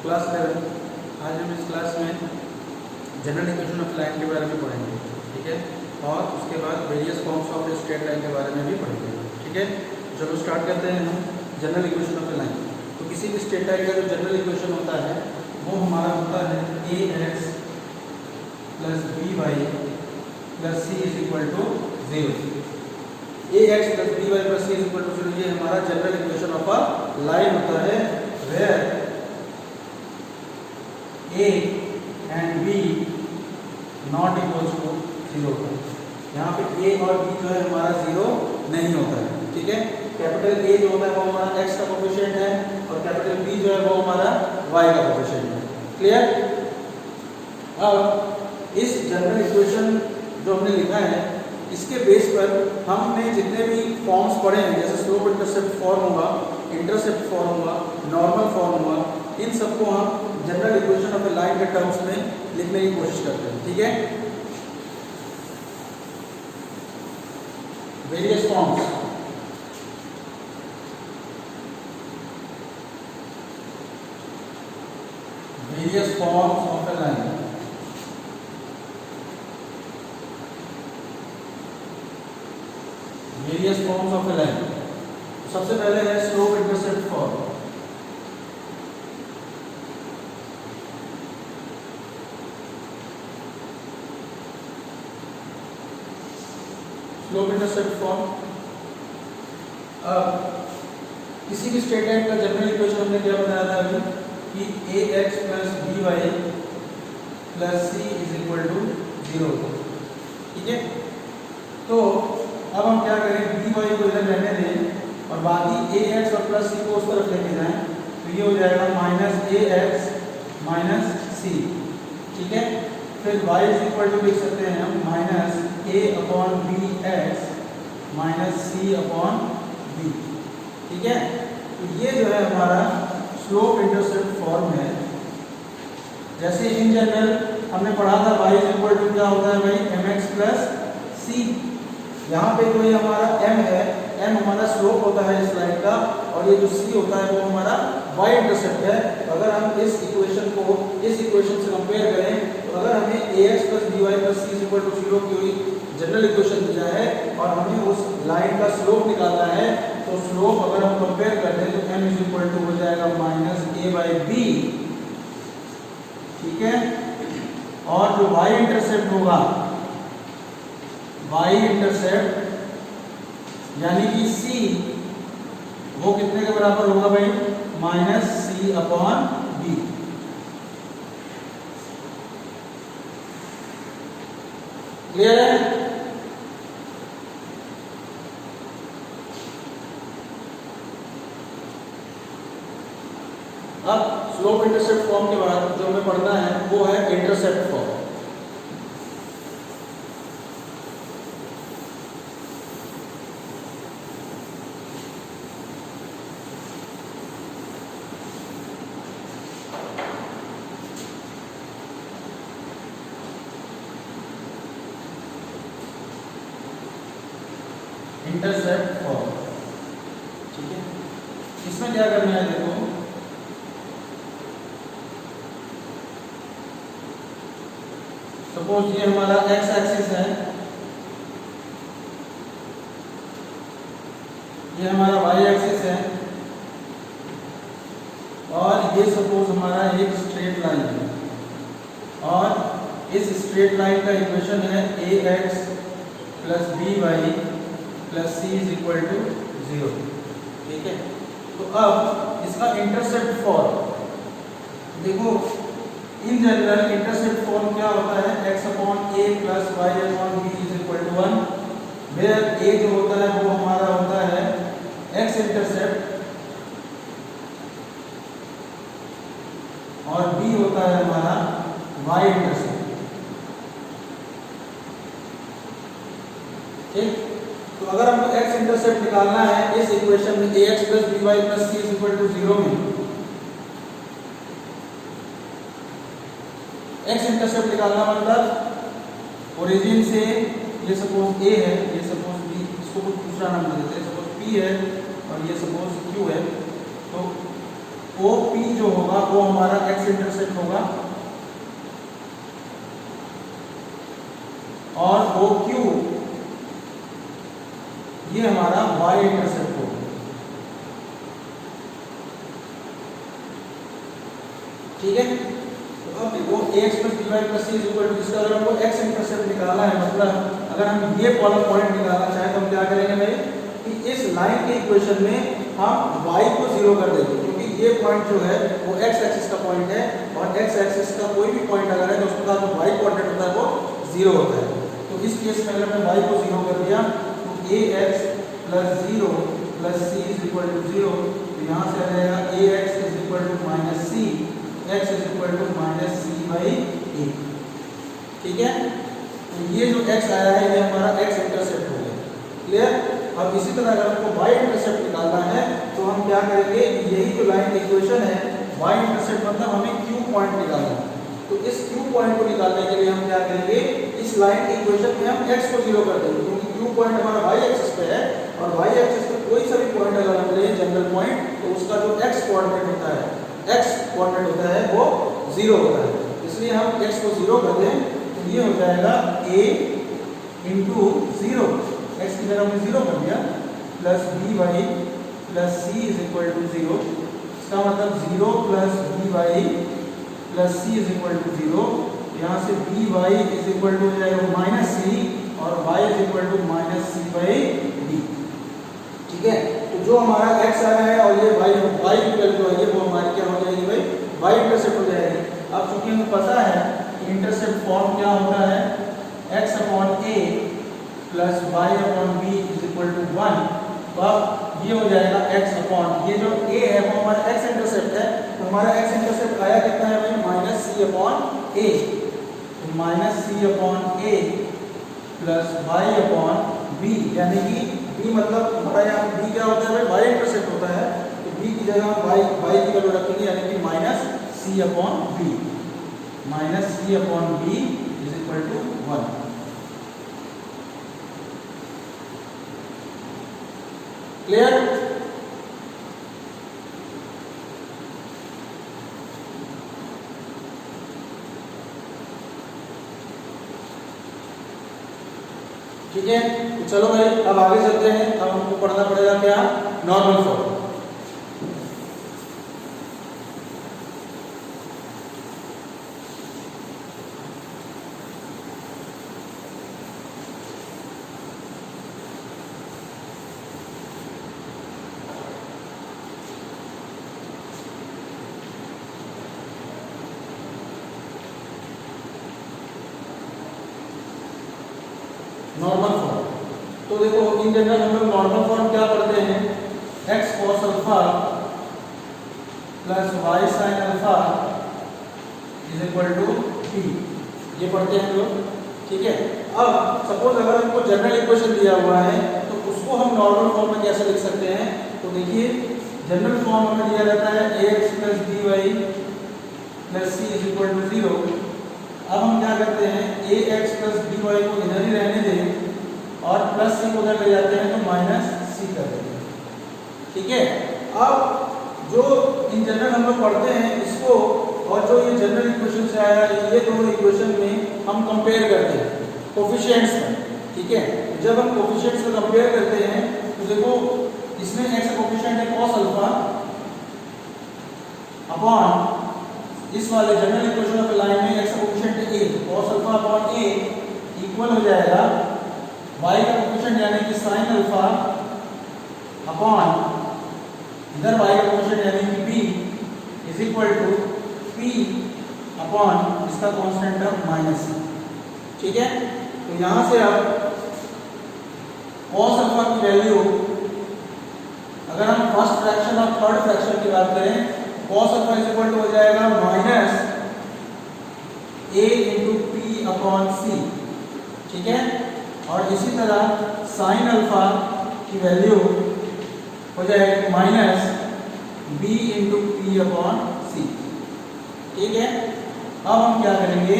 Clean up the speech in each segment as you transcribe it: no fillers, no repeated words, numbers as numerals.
Class 11। आज हम इस क्लास में जनरल इक्वेशन ऑफ लाइन के बारे में पढ़ेंगे, ठीक है, और उसके बाद various forms of straight line के बारे में भी पढ़ेंगे, ठीक है। चलो स्टार्ट करते हैं हम जनरल इक्वेशन ऑफ लाइन। तो किसी भी स्ट्रेट लाइन का जो जनरल इक्वेशन होता है वो हमारा होता है ax plus by plus c is equal to 0। ax plus by plus c is equal to 0 ये हमारा general equation of a line होता है, where a and b not equals to 0 होता है। यहाँ पे a और b जो है हमारा 0 नहीं होता है, ठीक है। कैपिटल A जो होता है वो हमारा x का कोएफिशिएंट है और कैपिटल B जो है वो हमारा y का कोएफिशिएंट है। क्लियर? अब इस जनरल इक्वेशन जो हमने लिखा है इसके बेस पर हमने जितने भी फॉर्म्स पढ़े हैं, जैसे स्लोप इंटरसेप्ट फॉर्म होगा, इंटरसेप्ट फॉर्म होगा, नॉर्मल फॉर्म होगा, इन सबको हम general equation of the line के टर्म्स में लिखने की कोशिश करते हैं, ठीक है। Various forms, various forms of a line। various forms of a line। सबसे पहले है slope intercept form. Slope intercept form. अब किसी भी स्ट्रेट लाइन का जनरल इक्वेशन हमने क्या बताया था अभी कि ax plus by plus c is equal to 0, ठीक है। तो अब हम क्या करें, by को इधर रहने दें और बाकी ax और प्लस c को उस तरफ लेके जाएं, तो ये हो जाएगा माइनस ax माइनस c, ठीक है। फिर y इज इक्वल टू लिख सकते हैं हम minus a upon bx minus c upon b, ठीक है। तो ये जो है हमारा स्लोप इंटरसेप्ट फॉर्म है। जैसे इन जनरल हमने पढ़ा था y इज इक्वल टू क्या होता है भाई, mx प्लस c। यहाँ पे जो ये हमारा m है, m हमारा स्लोप होता है इस लाइन का, और ये जो c होता है वो हमारा y इंटरसेप्ट है। अगर हम इस इक्वेशन को इस इक्वेशन से कंपेयर करें तो अगर हमें ax plus by plus c is equal to 0 की जनरल इक्वेशन दिया है और हमें उस लाइन का स्लोप निकालना है, तो स्लोप अगर हम कंपेयर कर दें तो m इज इक्वल टू हो जाएगा माइनस a बाई बी, ठीक है। और जो y इंटरसेप्ट होगा, y इंटरसेप्ट यानी कि c, वो कितने के बराबर होगा भाई, minus c upon b। Clear है? अब स्लोप इंटरसेप्ट फॉर्म के बाद जो हमें पढ़ना है वो है इंटरसेप्ट फॉर्म। इंटरसेप्ट फॉर्म, ठीक है। इसमें क्या करना है, देखो सपोज ये हमारा x एक्सिस है, ये हमारा y एक्सिस है, और ये सपोज हमारा एक स्ट्रेट लाइन है, और इस स्ट्रेट लाइन का इक्वेशन है ax plus by plus c is equal to 0, ठीक है। तो अब इसका इंटरसेप्ट फॉर्म देखो, इन जनरल इंटरसेप्ट फॉर्म क्या होता है, x upon a plus y upon b is equal to 1, where a जो होता है वो हमारा होता है x इंटरसेप्ट और b होता है हमारा y इंटरसेप्ट, ठीक। तो अगर हमको x इंटरसेप्ट निकालना है इस इक्वेशन में ax plus by plus c is equal to 0 में, x इंटरसेप्ट निकालना मतलब ओरिजिन से ये सपोज a है, ये सपोज b, इसको कुछ दूसरा नाम दे देते हैं, सपोज p है और ये सपोज q है। तो ओ पी जो होगा वो हमारा एक्स इंटरसेप्ट होगा और ओ क्यू ये हमारा वाई इंटरसेप्ट होगा। ठीक है, तो अब देखो ax plus B Y plus C is equal to, इसका अगर हमको x इंटरसेप्ट निकालना है, मतलब अगर हम ये वाला पॉइंट निकालना चाहें तो हम क्या करेंगे भाई कि इस लाइन के इक्वेशन में हम y को 0 कर देंगे, क्योंकि ये पॉइंट जो है वो x एक्सिस का पॉइंट है और x एक्सिस का कोई भी पॉइंट अगर है तो उसके साथ जो y कोऑर्डिनेट होता है वो 0 होता है। तो इस केस में अगर मैं y को 0 कर दिया तो ax plus 0 plus c is equal to 0, तो यहाँ से आ जाएगा ax is equal to minus c, x is equal to minus C by A. ठीक है, तो ये जो x आया है ये हमारा x इंटरसेप्ट हो गया। क्लियर? अब इसी तरह अगर हमको y इंटरसेप्ट निकालना है तो हम क्या करेंगे, यही जो लाइन इक्वेशन है y इंटरसेप्ट मतलब हमें q पॉइंट निकालना है, तो इस q पॉइंट को निकालने के लिए हम क्या करेंगे, इस लाइन के इक्वेशन में हम x को 0 कर देंगे, क्योंकि q पॉइंट हमारा y एक्सिस पे है और y एक्सिस पे कोई सा भी पॉइंट अगर हम ले जनरल पॉइंट तो उसका जो x कोऑर्डिनेट होता है वो 0 होता है, इसलिए हम x को 0 कर दें तो ये हो जाएगा a इंटू 0, x की जगह हमने 0 कर दिया, plus B Y plus C is equal to 0, इसका मतलब 0 plus B Y plus C is equal to 0, यहाँ से B Y is equal to हो जाएगा माइनस सी और y is equal to minus C by D. ठीक है, तो जो हमारा x आया है और ये y की वैल्यू है वो हमारी क्या हो जाएगी भाई, y इंटरसेप्ट हो जाएगी। अब चूंकि हमें पता है कि इंटरसेप्ट फॉर्म क्या होता है, x upon a plus y upon b is equal to 1, तो अब ये हो जाएगा x अपॉन ये जो a है वो हमारा x इंटरसेप्ट है, तो हमारा x इंटरसेप्ट आया कितना है भाई, माइनस c अपॉन a, तो minus c upon a plus y upon b, यानी कि b मतलब हमारा यहाँ b क्या होता है भाई, y इंटरसेप्ट होता है, तो b की जगह हम y की वैल्यू रखेंगे, यानी कि minus c upon b, minus c upon b is equal to 1। Clear? ठीक है, तो चलो भाई अब आगे चलते हैं। अब हमको पढ़ना पड़ेगा क्या, नॉर्मल फॉर्म। नॉर्मल फॉर्म, तो देखो इन जनरल हम लोग नॉर्मल फॉर्म क्या पढ़ते हैं, x cos alpha plus y sin alpha is equal to p, ये पढ़ते हैं हम लोग। ठीक है, अब सपोज अगर हमको जनरल इक्वेशन दिया हुआ है तो उसको हम नॉर्मल फॉर्म में कैसे लिख सकते हैं, तो देखिए जनरल फॉर्म हमें दिया जाता है ax plus by plus c is equal to 0। अब हम क्या करते हैं, ax प्लस by को इधर ही रहने दें और प्लस c को उधर ले जाते हैं तो माइनस c कर देते हैं। ठीक है, अब जो इन जनरल हम लोग पढ़ते हैं इसको और जो ये जनरल इक्वेशन से आया ये दोनों इक्वेशन में हम कंपेयर करते हैं कोफिशिएंट्स में। ठीक है, जब हम कोफिशिएंट्स में कंपेयर करते हैं तो देखो इसमें x का कोफिशिएंट है cos अल्फा अपॉन इस वाले जनरल इक्वेशन ऑफ लाइन में x का कोफिशिएंट है a, cos alpha upon a equal हो जाएगा y का कोफिशिएंट यानी कि sin अल्फा अपॉन इधर y का कोफिशिएंट यानी कि b is equal to p upon इसका कांस्टेंट टर्म माइनस c। ठीक है, तो यहां से अब cos अल्फा की वैल्यू अगर हम फर्स्ट फ्रैक्शन और थर्ड फ्रैक्शन की बात करें, cos alpha is equal to हो जाएगा minus a into P upon C. ठीक है, और इसी तरह sin अल्फा की वैल्यू हो जाएगी minus b into P upon C. ठीक है, अब हम क्या करेंगे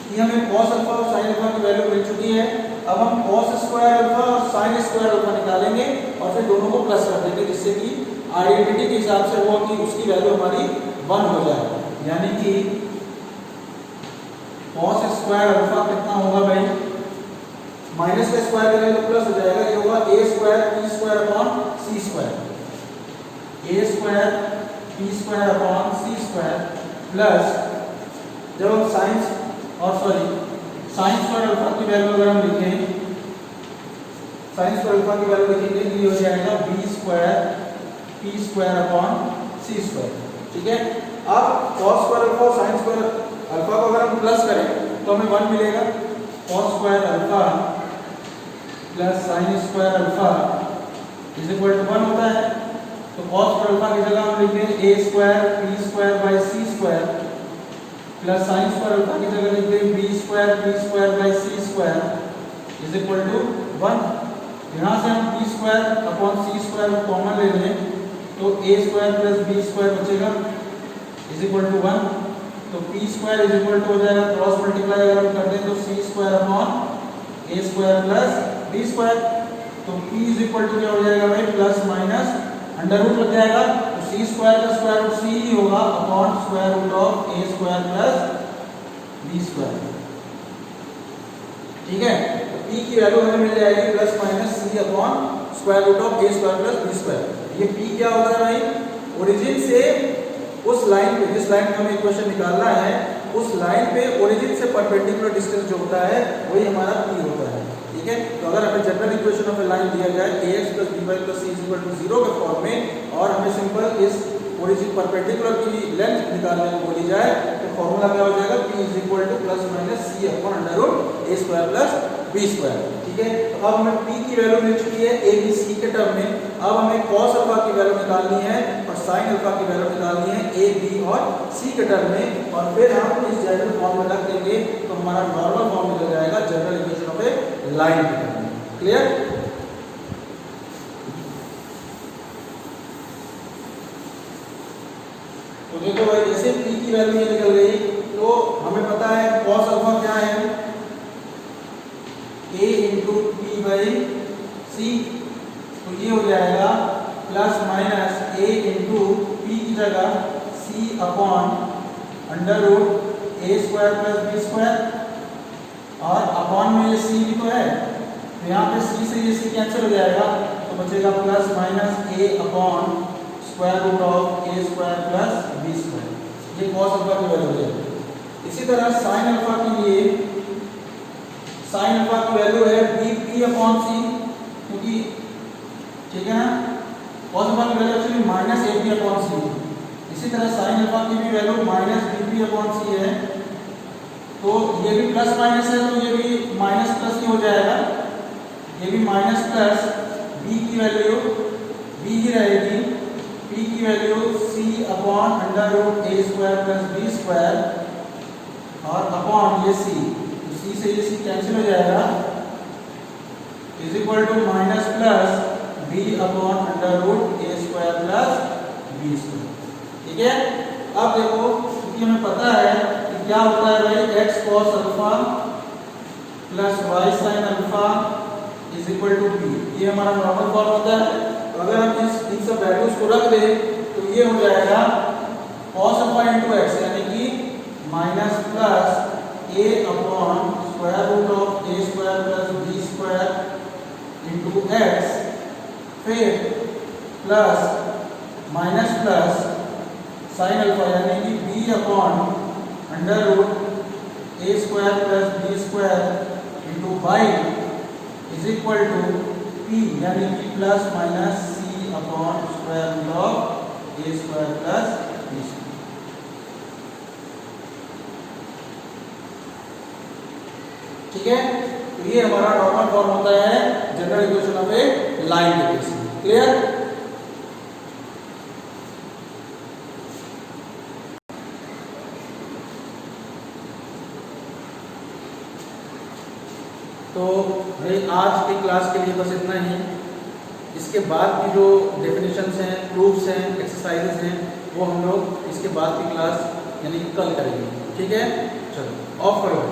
कि हमें cos अल्फा और sin अल्फा की वैल्यू मिल चुकी है, अब हम cos स्क्वायर अल्फा और sin स्क्वायर अल्फा निकालेंगे और फिर दोनों को प्लस कर देंगे जिससे कि आइडेंटिटी के हिसाब से वो कि उसकी वैल्यू हमारी 1 हो जाए, यानी कि cos स्क्वायर अल्फा कितना होगा भाई, माइनस का स्क्वायर करेंगे तो प्लस हो जाएगा, ये होगा a square p square upon c square, a square p square upon c square plus जब हम साइन स्क्वायर अल्फा की वैल्यू अगर हम लिखें, साइन स्क्वायर अल्फा की वैल्यू लिखेंगे तो ये हो जाएगा b square p square upon c square. ठीक है, अब cos स्क्वायर अल्फा और sin स्क्वायर अल्फा को अगर हम प्लस करें तो हमें 1 मिलेगा, cos square alpha plus sin square alpha is equal to 1 होता है। तो cos स्क्वायर अल्फा की जगह हम लिख दें a square p square by c square plus sin square alpha की जगह लिख दें b square p square by c square is equal to 1। यहाँ से हम p square upon c square common ले लें तो a square plus b square बचेगा इज इक्वल टू 1। तो p square is equal to हो जाएगा, क्रॉस मल्टीप्लाई अगर हम कर दें तो c square upon a square plus b square. तो p इज इक्वल टू क्या हो जाएगा भाई, प्लस माइनस अंडर रूट लग जाएगा, तो c स्क्वायर का स्क्वायर रूट c ही होगा upon square root of a square plus b square. ठीक है, तो p की वैल्यू हमें मिल जाएगी plus minus c upon square root of a square plus b square. ये p क्या होता है भाई, ओरिजिन से उस लाइन पे, जिस लाइन पे हमें इक्वेशन निकालना है उस लाइन पे ओरिजिन से परपेंडिकुलर डिस्टेंस जो होता है वही हमारा p होता है। ठीक है, तो अगर हमें general equation of a line दिया जाए ax plus by plus c is equal to 0 के फॉर्म में और हमें सिंपल इस ओरिजिन परपेंडिकुलर की लेंथ निकालने को बोली जाए तो फॉर्मूला क्या हो जाएगा, p is equal to plus minus c upon under root a square plus b square. ठीक है, तो अब हमें p की वैल्यू मिल चुकी है a b c के टर्म में। अब हमें cos अल्फा की वैल्यू निकालनी है और sin अल्फा की वैल्यू निकालनी है a b और c के टर्म में, और फिर हम इस जनरल फॉर्म में रख देंगे तो हमारा नॉर्मल फॉर्म निकल जाएगा general equation of a line के टर्म में। क्लियर? तो देखो भाई, जैसे p की वैल्यू ये निकल गई तो हमें पता है cos अल्फा क्या है, a into p by c, तो ये हो जाएगा plus minus a into p की जगह c upon under root a square plus b square, और अपॉन में ये c भी तो है तो यहाँ पे c से ये c कैंसिल हो जाएगा तो बचेगा plus minus a upon square root of a square plus b square. ये cos अल्फा की वैल्यू है। इसी तरह sin अल्फा के लिए sin अल्फा की वैल्यू है bp अपॉन c, क्योंकि ठीक है ना, cos अल्फा की value actually minus ab upon c। इसी तरह sin अल्फा की भी value minus bp upon c है, तो ये भी प्लस माइनस है तो ये भी माइनस प्लस ही हो जाएगा, ये भी माइनस प्लस b की वैल्यू b ही रहेगी, p की value c upon under root a square plus b square और अपॉन ये c, तो c से ये c कैंसिल हो जाएगा is equal to minus plus b upon under root a square plus b square. ठीक है, अब देखो क्योंकि हमें पता है कि क्या होता है भाई, x cos alpha plus y sin alpha is equal to b, ये हमारा नॉर्मल फॉर्म होता है। तो अगर हम इन सब वैल्यूज को रख दें तो ये हो जाएगा cos अल्फा इंटू एक्स, यानी कि minus plus a upon square root of a square plus b square into X, फिर plus minus plus sine alpha यानी कि b upon under root a square plus b square into Y is equal to p, यानी कि plus minus c upon square root of a square plus b square. ठीक है, तो ये हमारा normal form होता है general equation of a line के केस में। क्लियर? तो भाई आज की क्लास के लिए बस इतना ही। इसके बाद की जो डेफिनेशंस हैं, प्रूफ्स हैं, एक्सरसाइजेस हैं, वो हम लोग इसके बाद की क्लास यानी कल करेंगे। ठीक है, चलो ऑफ करो।